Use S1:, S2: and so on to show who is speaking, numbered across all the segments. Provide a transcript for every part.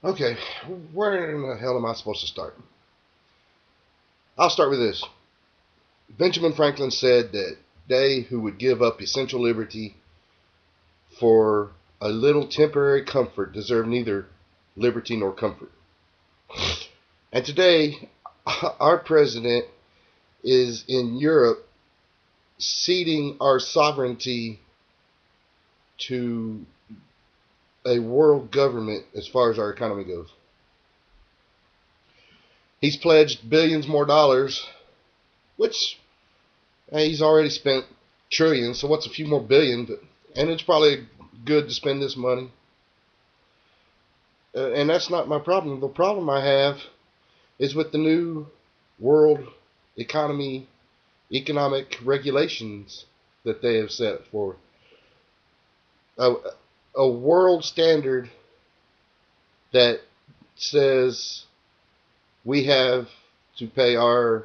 S1: Okay, where in the hell am I supposed to start? I'll start with this. Benjamin Franklin said that they who would give up essential liberty for a little temporary comfort deserve neither liberty nor comfort. And today, our president is in Europe ceding our sovereignty to a world government as far as our economy goes. He's pledged billions more dollars, which he's already spent trillions, so what's a few more billion? And it's probably good to spend this money. And that's not my problem. The problem I have is with the new world economic regulations that they have set for a, a world standard that says we have to pay our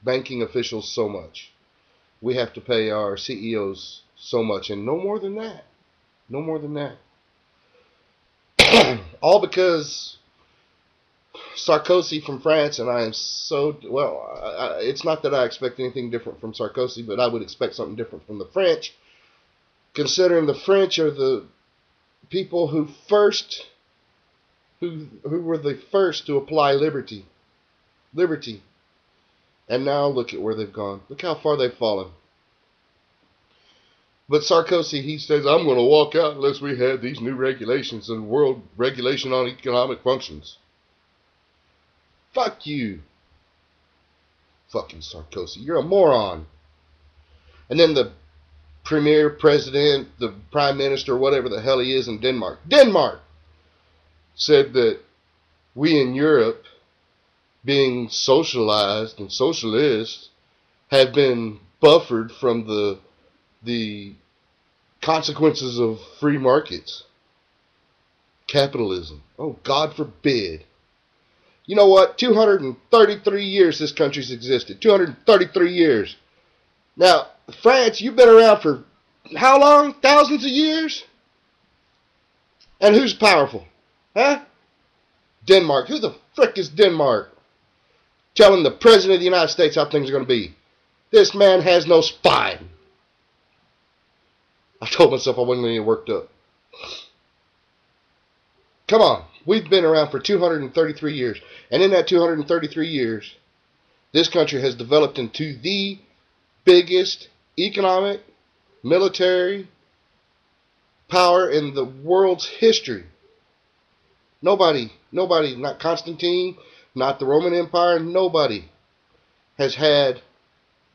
S1: banking officials so much. We have to pay our CEOs so much, and no more than that. No more than that. All because Sarkozy from France, and I am so, well, it's not that I expect anything different from Sarkozy, but I would expect something different from the French, considering the French are the people who were the first to apply liberty. And now look at where they've gone. Look how far they've fallen. But Sarkozy, he says, I'm going to walk out unless we have these new regulations and world regulation on economic functions. Fuck you. Fucking Sarkozy. You're a moron. And then the premier, president, the prime minister, whatever the hell he is in Denmark. Denmark said that we in Europe, being socialized and socialist, have been buffered from the consequences of free markets. Capitalism. Oh, God forbid. You know what? 233 years this country's existed. 233 years. Now, France, you've been around for how long? Thousands of years? And who's powerful? Huh? Denmark. Who the frick is Denmark? Telling the President of the United States how things are going to be. This man has no spine. I told myself I wasn't going to get worked up. Come on. We've been around for 233 years. And in that 233 years, this country has developed into the biggest economic, military power in the world's history. Nobody, not Constantine, not the Roman Empire, nobody has had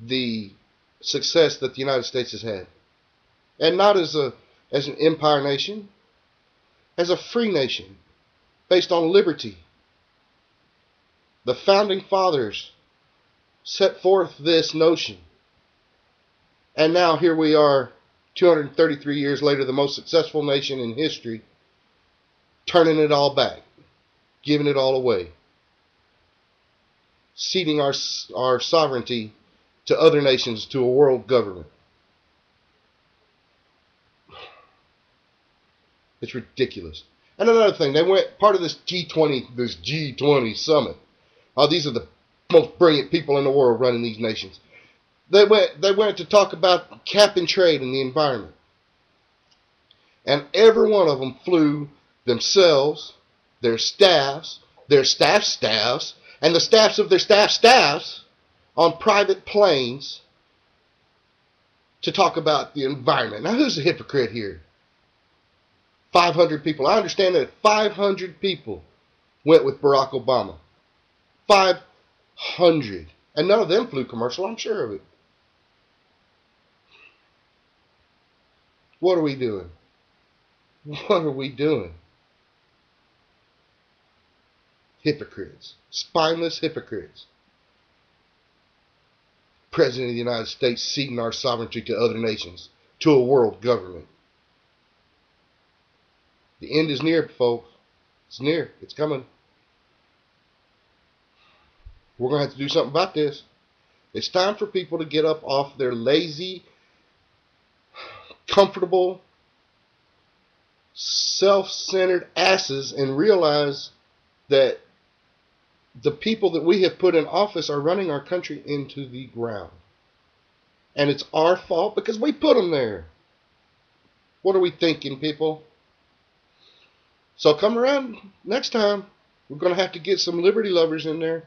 S1: the success that the United States has had. And not as an empire nation, as a free nation, based on liberty. The founding fathers set forth this notion. And now here we are, 233 years later, the most successful nation in history, turning it all back, giving it all away, ceding our sovereignty to other nations, to a world government. It's ridiculous. And another thing, they went part of this G20 summit. Oh, these are the most brilliant people in the world running these nations. They went to talk about cap and trade and the environment. And every one of them flew themselves, their staffs, and the staffs of their staffs on private planes to talk about the environment. Now, who's a hypocrite here? 500 people. I understand that 500 people went with Barack Obama. 500. And none of them flew commercial, I'm sure of it. What are we doing? What are we doing? Hypocrites. Spineless hypocrites. President of the United States ceding our sovereignty to other nations, to a world government. The end is near, folks. It's near. It's coming. We're going to have to do something about this. It's time for people to get up off their lazy, comfortable, self-centered asses and realize that the people that we have put in office are running our country into the ground. And it's our fault because we put them there. What are we thinking, people? So come around next time. We're going to have to get some liberty lovers in there.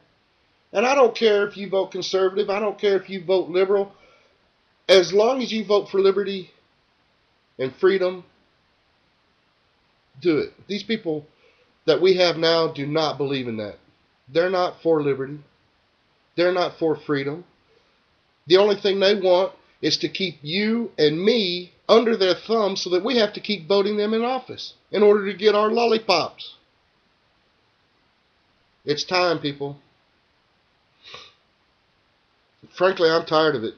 S1: And I don't care if you vote conservative. I don't care if you vote liberal. As long as you vote for liberty and freedom, do it. These people that we have now do not believe in that. They're not for liberty. They're not for freedom. The only thing they want is to keep you and me under their thumb so that we have to keep voting them in office in order to get our lollipops. It's time, people. Frankly, I'm tired of it.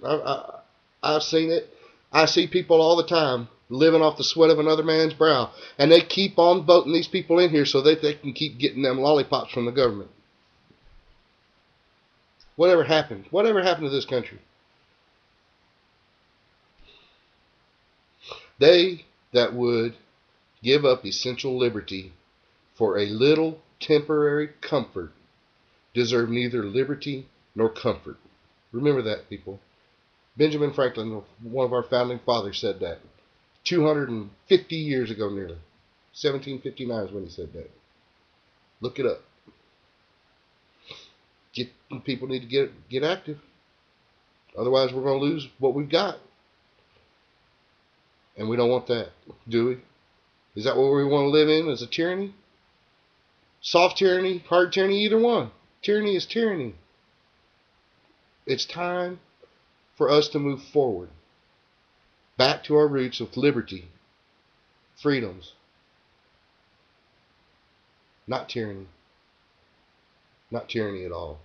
S1: I've seen it. I see people all the time living off the sweat of another man's brow, and they keep on voting these people in here so that they can keep getting them lollipops from the government. Whatever happened? Whatever happened to this country? They that would give up essential liberty for a little temporary comfort deserve neither liberty nor comfort. Remember that, people. Benjamin Franklin, one of our founding fathers, said that 250 years ago nearly. 1759 is when he said that. Look it up. People need to get active. Otherwise, we're going to lose what we've got. And we don't want that, do we? Is that what we want to live in, as a tyranny? Soft tyranny, hard tyranny, either one. Tyranny is tyranny. It's time for us to move forward. Back to our roots of liberty, freedoms. Not tyranny. Not tyranny at all.